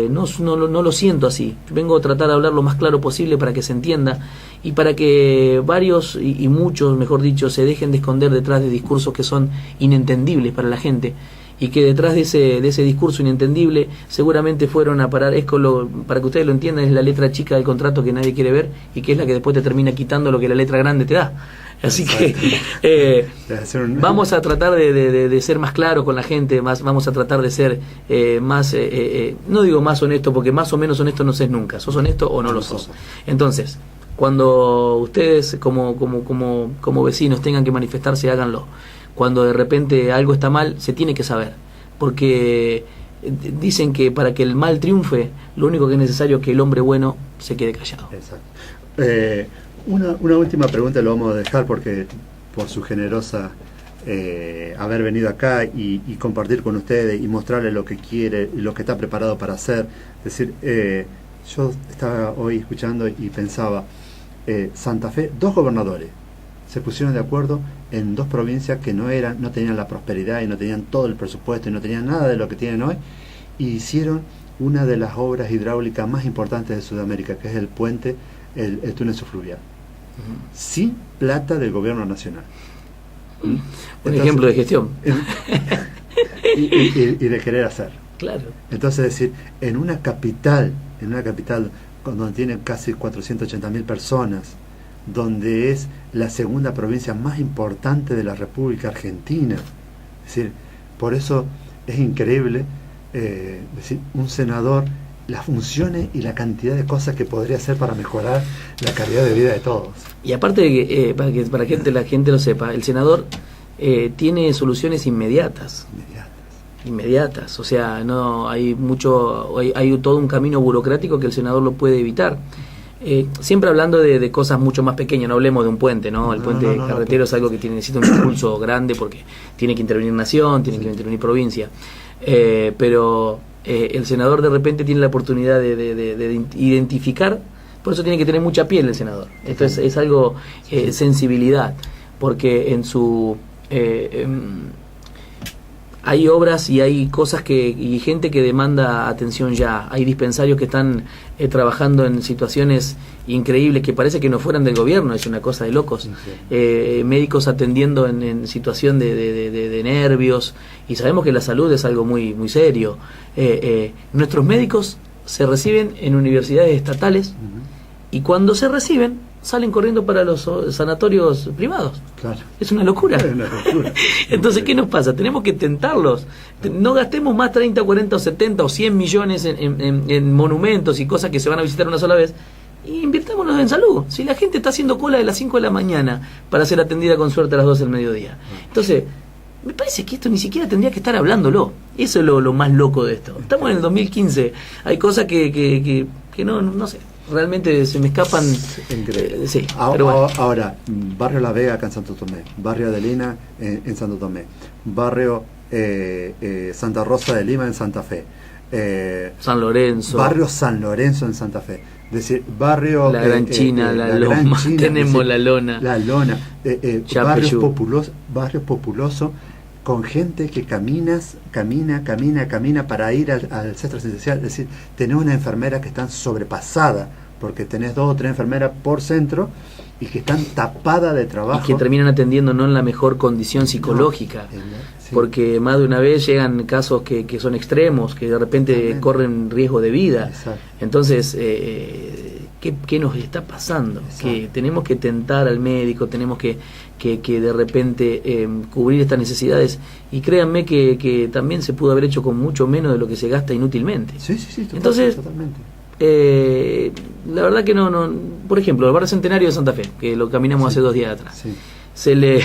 No lo siento así. Vengo a tratar de hablar lo más claro posible para que se entienda y para que varios y muchos, mejor dicho, se dejen de esconder detrás de discursos que son inentendibles para la gente, y que detrás de ese discurso inentendible seguramente fueron a parar, para que ustedes lo entiendan, es la letra chica del contrato que nadie quiere ver y que es la que después te termina quitando lo que la letra grande te da. Así que vamos a tratar de ser más claros con la gente, vamos a tratar de ser más, no digo más honesto, porque más o menos honesto no sos nunca, sos honesto o no lo sos. Entonces, cuando ustedes como vecinos tengan que manifestarse, háganlo. Cuando de repente algo está mal, se tiene que saber, porque dicen que para que el mal triunfe, lo único que es necesario es que el hombre bueno se quede callado. Exacto. Una última pregunta lo vamos a dejar, porque por su generosa haber venido acá y compartir con ustedes y mostrarles lo que quiere y lo que está preparado para hacer. Es decir, yo estaba hoy escuchando y pensaba, Santa Fe, 2 gobernadores, se pusieron de acuerdo en 2 provincias que no tenían la prosperidad y no tenían todo el presupuesto y no tenían nada de lo que tienen hoy, y hicieron una de las obras hidráulicas más importantes de Sudamérica, que es el puente, el túnel subfluvial, sin plata del gobierno nacional. Un ejemplo de gestión. Y de querer hacer. Claro. Entonces, es decir, en una capital donde tienen casi 480.000 personas, donde es la segunda provincia más importante de la República Argentina, es decir, por eso es increíble, decir, un senador, las funciones y la cantidad de cosas que podría hacer para mejorar la calidad de vida de todos. Y aparte de que, para que la gente lo sepa, el senador tiene soluciones inmediatas, o sea, no hay hay todo un camino burocrático que el senador lo puede evitar. Siempre hablando de cosas mucho más pequeñas, no hablemos de un puente, ¿no? El puente carretero es algo que necesita un impulso grande porque tiene que intervenir nación, tiene que intervenir provincia, pero el senador de repente tiene la oportunidad de identificar, por eso tiene que tener mucha piel el senador. Esto es algo, sensibilidad, porque en su hay obras y hay cosas y gente que demanda atención ya. Hay dispensarios que están trabajando en situaciones increíbles que parece que no fueran del gobierno, es una cosa de locos. Médicos atendiendo en situación de nervios, y sabemos que la salud es algo muy, muy serio. Nuestros médicos se reciben en universidades estatales y cuando se reciben salen corriendo para los sanatorios privados. Claro. Es una locura. Es una locura. Entonces, ¿qué nos pasa? Tenemos que tentarlos. No gastemos más 30, 40 o 70 o 100 millones en monumentos y cosas que se van a visitar una sola vez, y invirtámonos en salud. Si la gente está haciendo cola de las 5 de la mañana para ser atendida con suerte a las 12 del mediodía. Entonces, me parece que esto ni siquiera tendría que estar hablándolo. Eso es lo más loco de esto. Estamos en el 2015. Hay cosas que no sé. Realmente se me escapan. Sí, pero bueno. Ahora, barrio La Vega acá en Santo Tomé, barrio Adelina en Santo Tomé, barrio Santa Rosa de Lima en Santa Fe, San Lorenzo, barrio San Lorenzo en Santa Fe, es decir, barrio La Gran China, la Loma, Gran China, tenemos decir, la Lona, barrios populosos con gente que camina para ir al centro asistencial. Es decir, tenés una enfermera que están sobrepasadas, porque tenés 2 o 3 enfermeras por centro y que están tapadas de trabajo. Y que terminan atendiendo no en la mejor condición psicológica. Sí. Porque más de una vez llegan casos que son extremos, que de repente corren riesgo de vida. Exacto. Entonces, ¿qué nos está pasando? Exacto. Que tenemos que tentar al médico, tenemos que de repente cubrir estas necesidades, y créanme que también se pudo haber hecho con mucho menos de lo que se gasta inútilmente. Sí, entonces, totalmente. La verdad que no, por ejemplo, el barrio Centenario de Santa Fe, que lo caminamos hace 2 días atrás, se le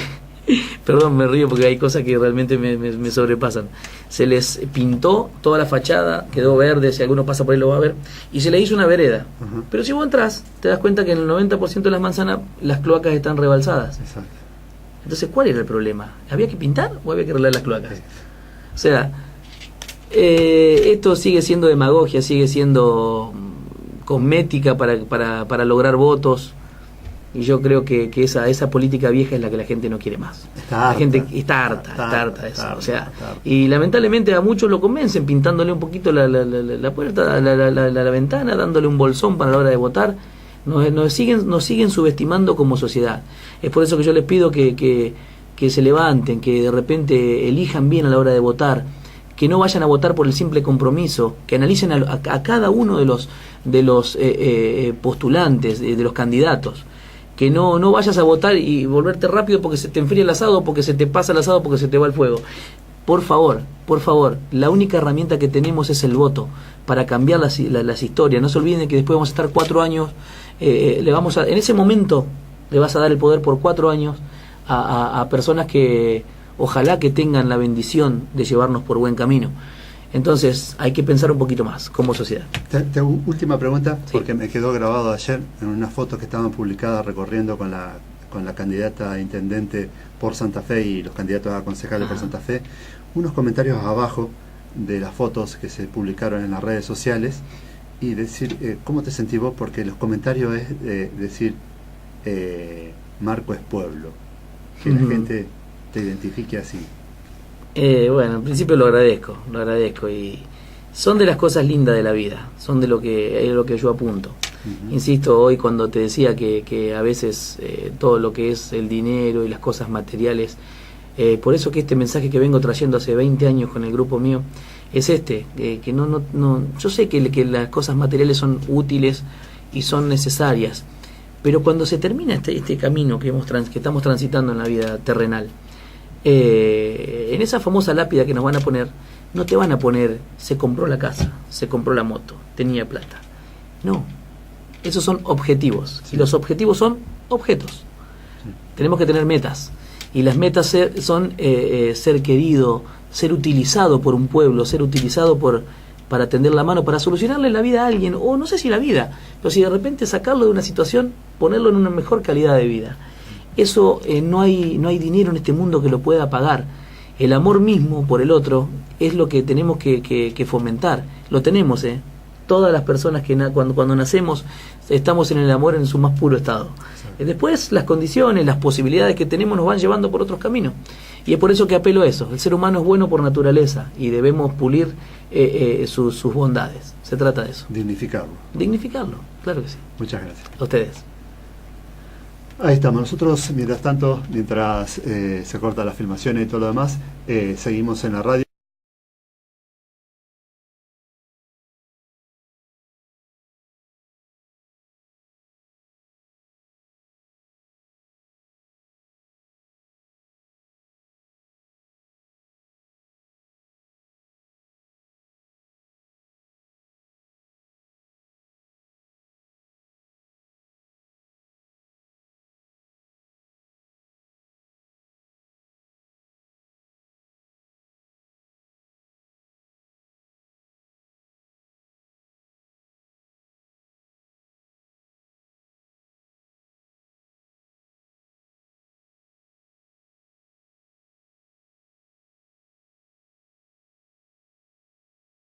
perdón, me río porque hay cosas que realmente me sobrepasan. Se les pintó toda la fachada, quedó verde, si alguno pasa por ahí lo va a ver, y se le hizo una vereda. Pero si vos entras, te das cuenta que en el 90% de las manzanas las cloacas están rebalsadas. Exacto. Entonces, ¿cuál era el problema? ¿Había que pintar o había que arreglar las cloacas? O sea, esto sigue siendo demagogia, sigue siendo cosmética para lograr votos. Y yo creo que esa política vieja es la que la gente no quiere más. La gente está harta de eso. O sea, y lamentablemente a muchos lo convencen pintándole un poquito la puerta, la ventana, dándole un bolsón para la hora de votar. Nos siguen subestimando como sociedad. Es por eso que yo les pido que se levanten, que de repente elijan bien a la hora de votar, que no vayan a votar por el simple compromiso, que analicen a cada uno de los postulantes, de los candidatos. Que no vayas a votar y volverte rápido porque se te enfría el asado, porque se te pasa el asado, porque se te va el fuego. Por favor, la única herramienta que tenemos es el voto para cambiar las historias. No se olviden que después vamos a estar 4 años, en ese momento le vas a dar el poder por 4 años a personas que ojalá que tengan la bendición de llevarnos por buen camino. Entonces hay que pensar un poquito más como sociedad. Última pregunta, porque me quedó grabado ayer en unas fotos que estaban publicadas recorriendo con la candidata a intendente por Santa Fe y los candidatos a concejales por Santa Fe, unos comentarios abajo de las fotos que se publicaron en las redes sociales, y decir, ¿cómo te sentís vos? Porque los comentarios es decir, Marco es pueblo, que la gente te identifique así. Bueno, en principio lo agradezco y son de las cosas lindas de la vida, son de lo que es lo que yo apunto. Insisto, hoy cuando te decía que a veces todo lo que es el dinero y las cosas materiales, por eso que este mensaje que vengo trayendo hace 20 años con el grupo mío es que no yo sé que las cosas materiales son útiles y son necesarias, pero cuando se termina este camino que estamos transitando en la vida terrenal, en esa famosa lápida que nos van a poner, no te van a poner se compró la casa, se compró la moto, tenía plata. No, esos son objetivos, y los objetivos son objetos. Tenemos que tener metas, y las metas son ser querido, ser utilizado por un pueblo, ser utilizado para tender la mano, para solucionarle la vida a alguien, o no sé si la vida, pero si de repente sacarlo de una situación, ponerlo en una mejor calidad de vida. Eso no hay dinero en este mundo que lo pueda pagar. El amor mismo por el otro es lo que tenemos que fomentar. Lo tenemos, todas las personas que cuando nacemos estamos en el amor en su más puro estado. Después las condiciones, las posibilidades que tenemos nos van llevando por otros caminos. Y es por eso que apelo a eso. El ser humano es bueno por naturaleza y debemos pulir sus bondades. Se trata de eso. Dignificarlo. Dignificarlo, claro que sí. Muchas gracias. A ustedes. Ahí estamos. Nosotros, mientras tanto, mientras se corta la filmación y todo lo demás, seguimos en la radio.